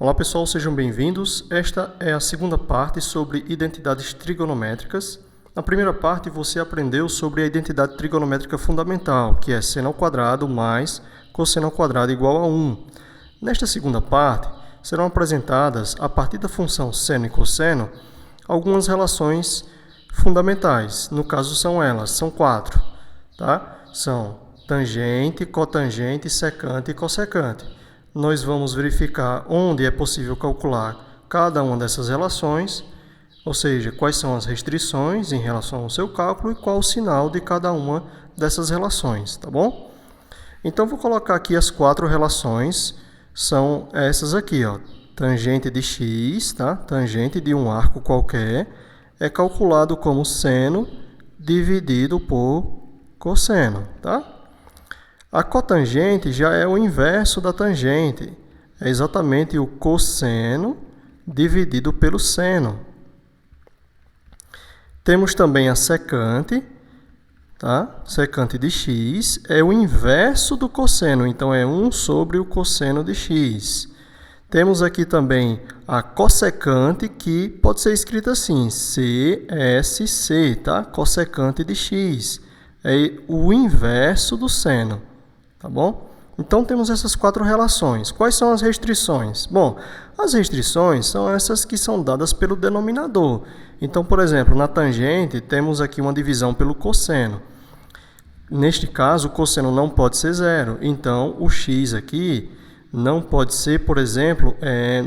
Olá pessoal, sejam bem-vindos. Esta é a segunda parte sobre identidades trigonométricas. Na primeira parte você aprendeu sobre a identidade trigonométrica fundamental, que é seno ao quadrado mais cosseno ao quadrado igual a 1. Nesta segunda parte, serão apresentadas, a partir da função seno e cosseno, algumas relações fundamentais. No caso são 4, tá? São tangente, cotangente, secante e cossecante. Nós vamos verificar onde é possível calcular cada uma dessas relações, ou seja, quais são as restrições em relação ao seu cálculo e qual o sinal de cada uma dessas relações, tá bom? Então, vou colocar aqui as 4 relações, são essas aqui, ó. Tangente de x, tá? Tangente de um arco qualquer, é calculado como seno dividido por cosseno, tá? A cotangente já é o inverso da tangente, é exatamente o cosseno dividido pelo seno. Temos também a secante, tá? Secante de x é o inverso do cosseno, então é 1 sobre o cosseno de x. Temos aqui também a cossecante, que pode ser escrita assim, CSC, tá? Cossecante de x, é o inverso do seno. Tá bom? Então, temos essas 4 relações. Quais são as restrições? Bom, as restrições são essas que são dadas pelo denominador. Então, por exemplo, na tangente, temos aqui uma divisão pelo cosseno. Neste caso, o cosseno não pode ser 0. Então, o x aqui não pode ser, por exemplo,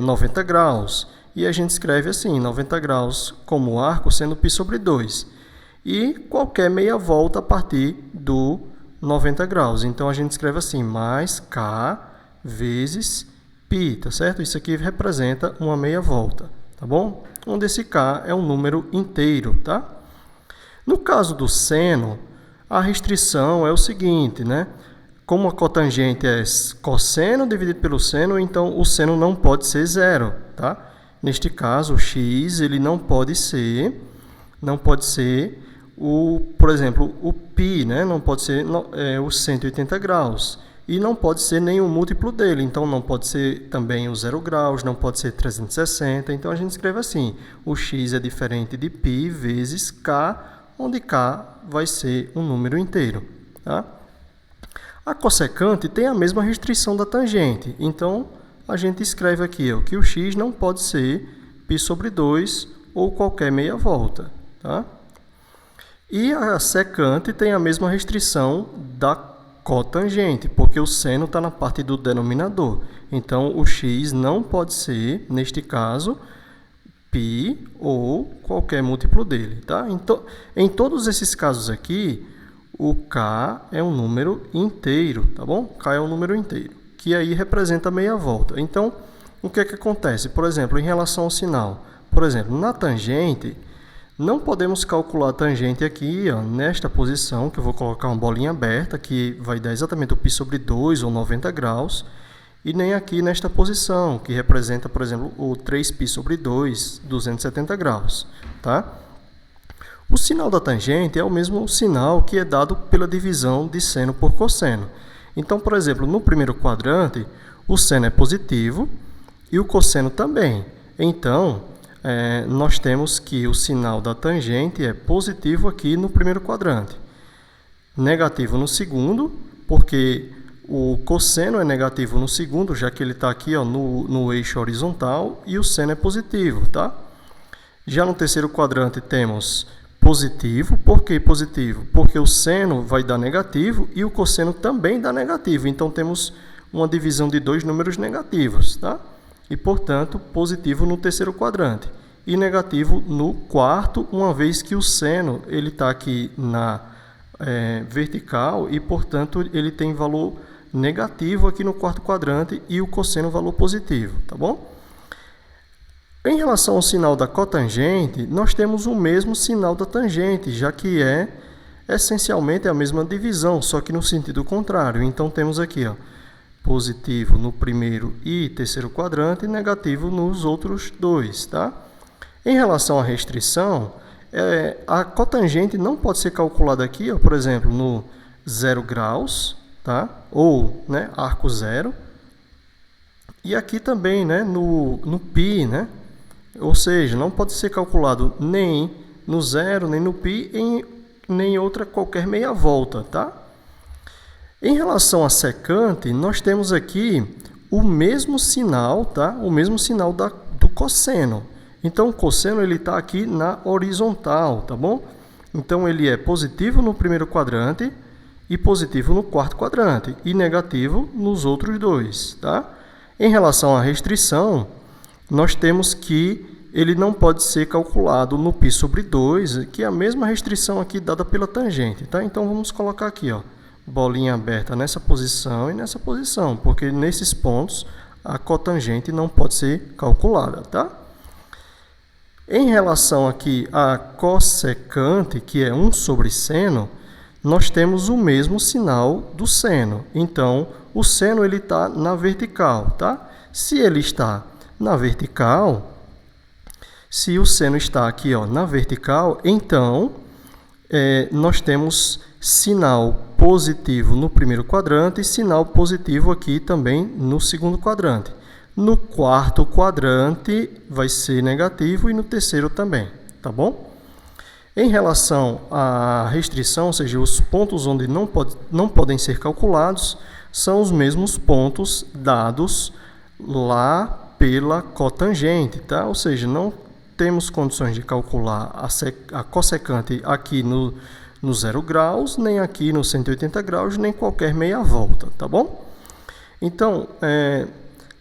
90 graus. E a gente escreve assim, 90 graus como arco sendo π sobre 2. E qualquer meia volta a partir do 90 graus. Então, a gente escreve assim, mais K vezes π, tá certo? Isso aqui representa uma meia volta, tá bom? Onde esse K é um número inteiro, tá? No caso do seno, a restrição é o seguinte, né? Como a cotangente é cosseno dividido pelo seno, então o seno não pode ser 0, tá? Neste caso, o x ele não pode ser por exemplo, o π, né? Não pode ser os 180 graus. E não pode ser nenhum múltiplo dele. Então, não pode ser também o 0 graus, não pode ser 360. Então, a gente escreve assim, o x é diferente de π vezes k, onde k vai ser um número inteiro, tá? A cossecante tem a mesma restrição da tangente. Então, a gente escreve aqui ó, que o x não pode ser π sobre 2 ou qualquer meia volta, tá? E a secante tem a mesma restrição da cotangente, porque o seno está na parte do denominador. Então, o x não pode ser, neste caso, π ou qualquer múltiplo dele, tá? Então, em todos esses casos aqui, o k é um número inteiro, tá bom? K é um número inteiro, que aí representa meia volta. Então, o que é que acontece? Por exemplo, em relação ao sinal. Por exemplo, na tangente, não podemos calcular a tangente aqui, ó, nesta posição, que eu vou colocar uma bolinha aberta, que vai dar exatamente o π sobre 2 ou 90 graus, e nem aqui nesta posição, que representa, por exemplo, o 3π sobre 2, 270 graus, tá? O sinal da tangente é o mesmo sinal que é dado pela divisão de seno por cosseno. Então, por exemplo, no primeiro quadrante, o seno é positivo e o cosseno também. Então, nós temos que o sinal da tangente é positivo aqui no primeiro quadrante. Negativo no segundo, porque o cosseno é negativo no segundo, já que ele está aqui ó, no eixo horizontal, e o seno é positivo, tá? Já no terceiro quadrante temos positivo. Por que positivo? Porque o seno vai dar negativo e o cosseno também dá negativo. Então, temos uma divisão de 2 números negativos, tá? E, portanto, positivo no terceiro quadrante e negativo no quarto, uma vez que o seno está aqui na vertical e, portanto, ele tem valor negativo aqui no quarto quadrante e o cosseno valor positivo, tá bom? Em relação ao sinal da cotangente, nós temos o mesmo sinal da tangente, já que é essencialmente a mesma divisão, só que no sentido contrário. Então, temos aqui, ó, positivo no primeiro e terceiro quadrante e negativo nos outros 2, tá? Em relação à restrição, a cotangente não pode ser calculada aqui, ó, por exemplo, no 0 graus, tá? Ou, né, arco zero. E aqui também, né, no π, né? Ou seja, não pode ser calculado nem no zero, nem no π, nem em outra qualquer meia volta, tá? Em relação a secante, nós temos aqui o mesmo sinal, tá? O mesmo sinal do cosseno. Então, o cosseno ele está aqui na horizontal, tá bom? Então, ele é positivo no primeiro quadrante e positivo no quarto quadrante e negativo nos outros dois, tá? Em relação à restrição, nós temos que ele não pode ser calculado no π sobre 2, que é a mesma restrição aqui dada pela tangente, tá? Então, vamos colocar aqui, ó, bolinha aberta nessa posição e nessa posição, porque nesses pontos a cotangente não pode ser calculada, tá? Em relação aqui à cossecante, que é 1 sobre seno, nós temos o mesmo sinal do seno. Então, o seno ele está na vertical, tá? Se ele está na vertical, se o seno está aqui, ó, na vertical, então nós temos sinal positivo no primeiro quadrante e sinal positivo aqui também no segundo quadrante. No quarto quadrante vai ser negativo e no terceiro também, tá bom? Em relação à restrição, ou seja, os pontos onde não podem ser calculados, são os mesmos pontos dados lá pela cotangente, tá? Ou seja, não temos condições de calcular a cossecante aqui no 0 graus, nem aqui no 180 graus, nem qualquer meia volta, tá bom? Então,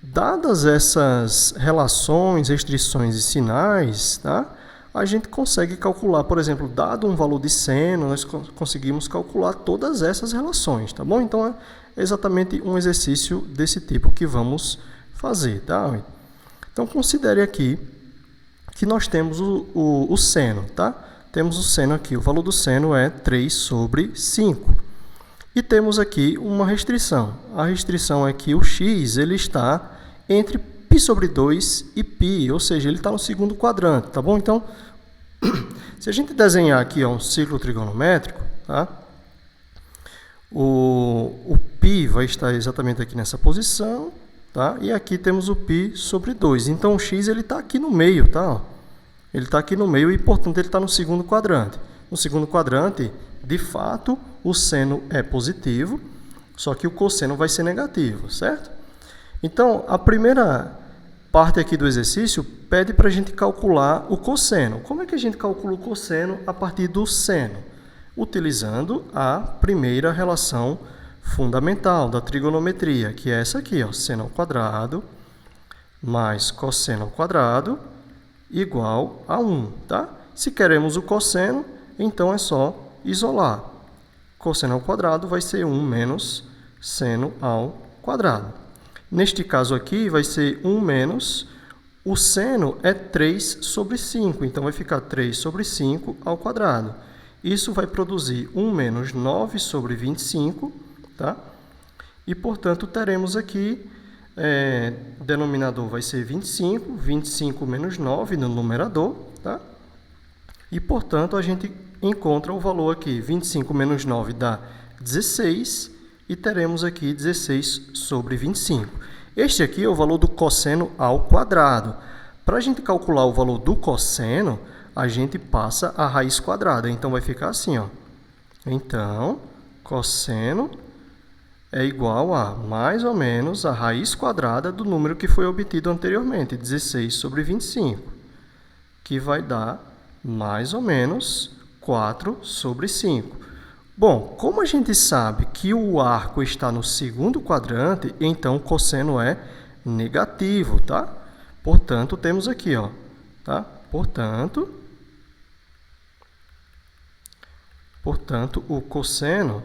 dadas essas relações, restrições e sinais, tá? A gente consegue calcular, por exemplo, dado um valor de seno, nós conseguimos calcular todas essas relações, tá bom? Então, é exatamente um exercício desse tipo que vamos fazer, tá? Então, considere aqui que nós temos o seno, tá? Temos o seno aqui, o valor do seno é 3 sobre 5. E temos aqui uma restrição. A restrição é que o x ele está entre π sobre 2 e π, ou seja, ele está no segundo quadrante, tá bom? Então, se a gente desenhar aqui um círculo trigonométrico, tá? O π vai estar exatamente aqui nessa posição, tá? E aqui temos o π sobre 2. Então, o x ele está aqui no meio, tá? Ele está aqui no meio e, portanto, ele está no segundo quadrante. No segundo quadrante, de fato, o seno é positivo, só que o cosseno vai ser negativo, certo? Então, a primeira parte aqui do exercício pede para a gente calcular o cosseno. Como é que a gente calcula o cosseno a partir do seno? Utilizando a primeira relação fundamental da trigonometria, que é essa aqui, ó, seno ao quadrado mais cosseno ao quadrado igual a 1, tá? Se queremos o cosseno, então é só isolar. Cosseno ao quadrado vai ser 1 menos seno ao quadrado. Neste caso aqui, vai ser 1 menos, o seno é 3 sobre 5, então vai ficar 3 sobre 5 ao quadrado. Isso vai produzir 1 menos 9 sobre 25, tá? E, portanto, teremos aqui, denominador vai ser 25, 25 menos 9 no numerador, tá? E, portanto, a gente encontra o valor aqui, 25 menos 9 dá 16, e teremos aqui 16 sobre 25. Este aqui é o valor do cosseno ao quadrado. Para a gente calcular o valor do cosseno, a gente passa a raiz quadrada. Então, vai ficar assim, ó. Então, cosseno é igual a mais ou menos a raiz quadrada do número que foi obtido anteriormente, 16 sobre 25, que vai dar mais ou menos 4 sobre 5. Bom, como a gente sabe que o arco está no segundo quadrante, então o cosseno é negativo, tá? Portanto, temos aqui, ó, tá? Portanto, o cosseno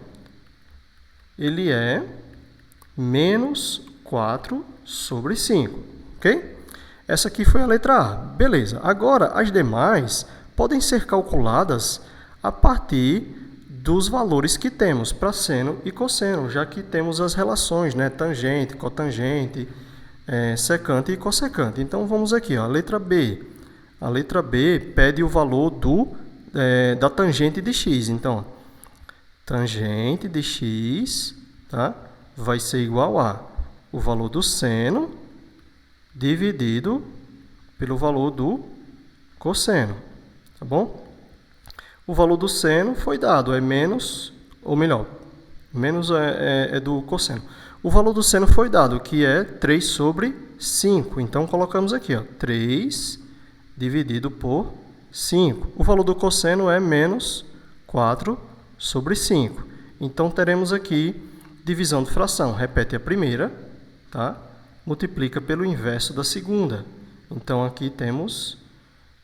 ele é menos 4 sobre 5, ok? Essa aqui foi a letra A. Beleza. Agora, as demais podem ser calculadas a partir dos valores que temos para seno e cosseno, já que temos as relações, né? Tangente, cotangente, secante e cossecante. Então, vamos aqui, ó, a letra B. A letra B pede o valor da tangente de x. Então, tangente de x, tá? Vai ser igual a o valor do seno dividido pelo valor do cosseno, tá bom? O valor do seno foi dado, é menos, ou melhor, menos é do cosseno. O valor do seno foi dado, que é 3 sobre 5. Então, colocamos aqui, ó, 3 dividido por 5. O valor do cosseno é menos 4 sobre 5. Então, teremos aqui divisão de fração. Repete a primeira, tá? Multiplica pelo inverso da segunda. Então, aqui temos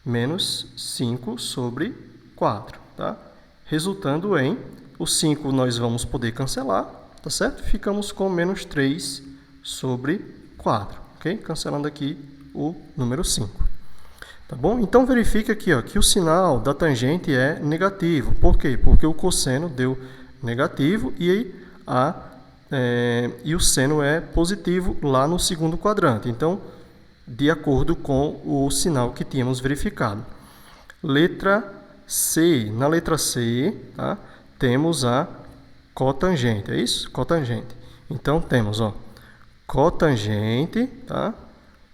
menos 5 sobre 4, tá? Resultando em, o 5 nós vamos poder cancelar, tá certo? Ficamos com menos 3 sobre 4, ok? Cancelando aqui o número 5. Tá bom? Então, verifica aqui, ó, que o sinal da tangente é negativo. Por quê? Porque o cosseno deu negativo e o seno é positivo lá no segundo quadrante. Então, de acordo com o sinal que tínhamos verificado. Letra C. Na letra C, tá, temos a cotangente, é isso? Cotangente. Então, temos, ó, cotangente, tá,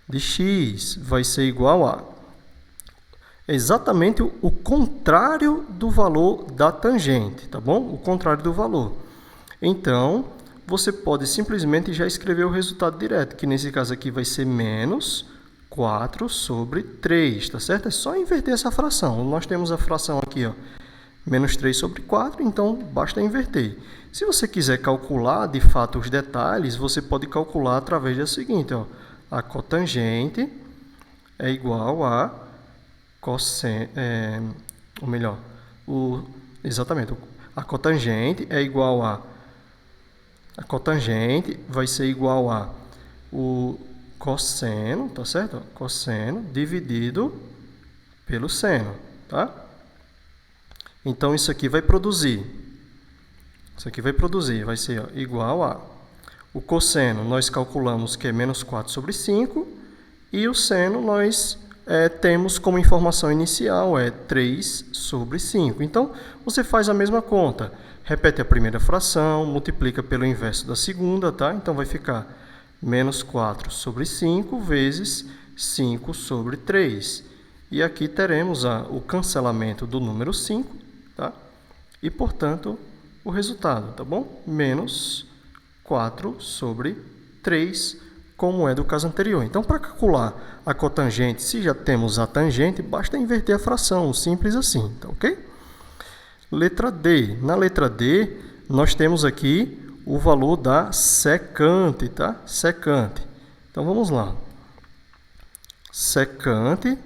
de x vai ser igual a exatamente o contrário do valor da tangente, tá bom? O contrário do valor. Então, você pode simplesmente já escrever o resultado direto, que nesse caso aqui vai ser menos 4 sobre 3, tá certo? É só inverter essa fração. Nós temos a fração aqui, ó, menos 3 sobre 4, então basta inverter. Se você quiser calcular, de fato, os detalhes, você pode calcular através do seguinte, ó, a cotangente é igual a cosseno, ou melhor, exatamente, a cotangente é igual a cotangente vai ser igual a o cosseno, tá certo? Cosseno dividido pelo seno, tá? Então, isso aqui vai produzir, vai ser, ó, igual a o cosseno, nós calculamos que é menos 4 sobre 5, e o seno nós temos como informação inicial, 3 sobre 5. Então, você faz a mesma conta. Repete a primeira fração, multiplica pelo inverso da segunda, tá? Então, vai ficar menos 4 sobre 5 vezes 5 sobre 3. E aqui teremos o cancelamento do número 5, tá? E, portanto, o resultado, tá bom? Menos 4 sobre 3, como é do caso anterior. Então, para calcular a cotangente, se já temos a tangente, basta inverter a fração, simples assim, tá ok? Letra D. Na letra D, nós temos aqui o valor da secante, tá? Secante. Então, vamos lá. Secante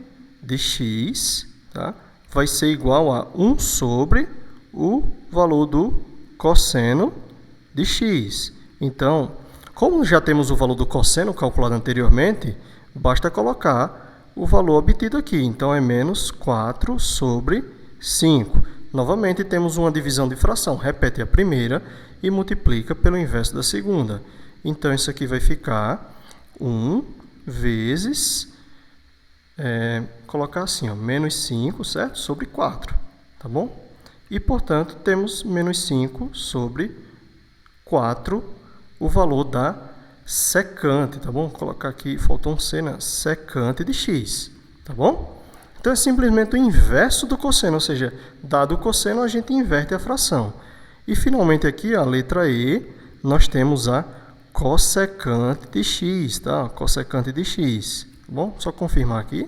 de x, tá, vai ser igual a 1 sobre o valor do cosseno de x. Então, como já temos o valor do cosseno calculado anteriormente, basta colocar o valor obtido aqui. Então, é menos 4 sobre 5. Novamente, temos uma divisão de fração. Repete a primeira e multiplica pelo inverso da segunda. Então, isso aqui vai ficar 1 vezes, colocar assim, ó, menos 5, certo? Sobre 4, tá bom? E, portanto, temos menos 5 sobre 4, o valor da secante, tá bom? Vou colocar aqui, faltou um C, né? Secante de x, tá bom? Então, é simplesmente o inverso do cosseno, ou seja, dado o cosseno, a gente inverte a fração. E, finalmente, aqui, a letra E, nós temos a cossecante de x, tá? Cossecante de x, tá bom? Só confirmar aqui.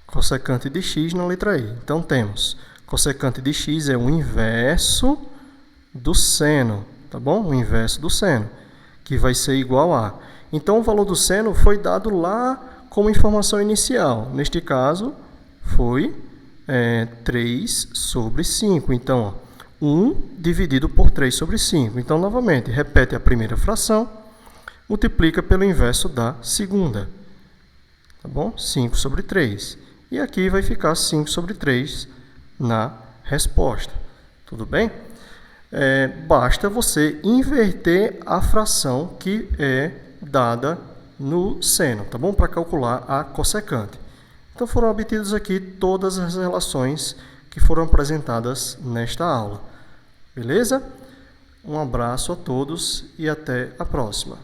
Cossecante de x na letra E. Então, temos cossecante de x é o inverso do seno, tá bom? O inverso do seno, que vai ser igual a... Então, o valor do seno foi dado lá como informação inicial. Neste caso, foi 3 sobre 5. Então, ó, 1 dividido por 3 sobre 5. Então, novamente, repete a primeira fração, multiplica pelo inverso da segunda. Tá bom? 5 sobre 3. E aqui vai ficar 5 sobre 3 na resposta. Tudo bem? Basta você inverter a fração que é dada no seno, tá bom? Para calcular a cossecante. Então, foram obtidas aqui todas as relações que foram apresentadas nesta aula. Beleza? Um abraço a todos e até a próxima.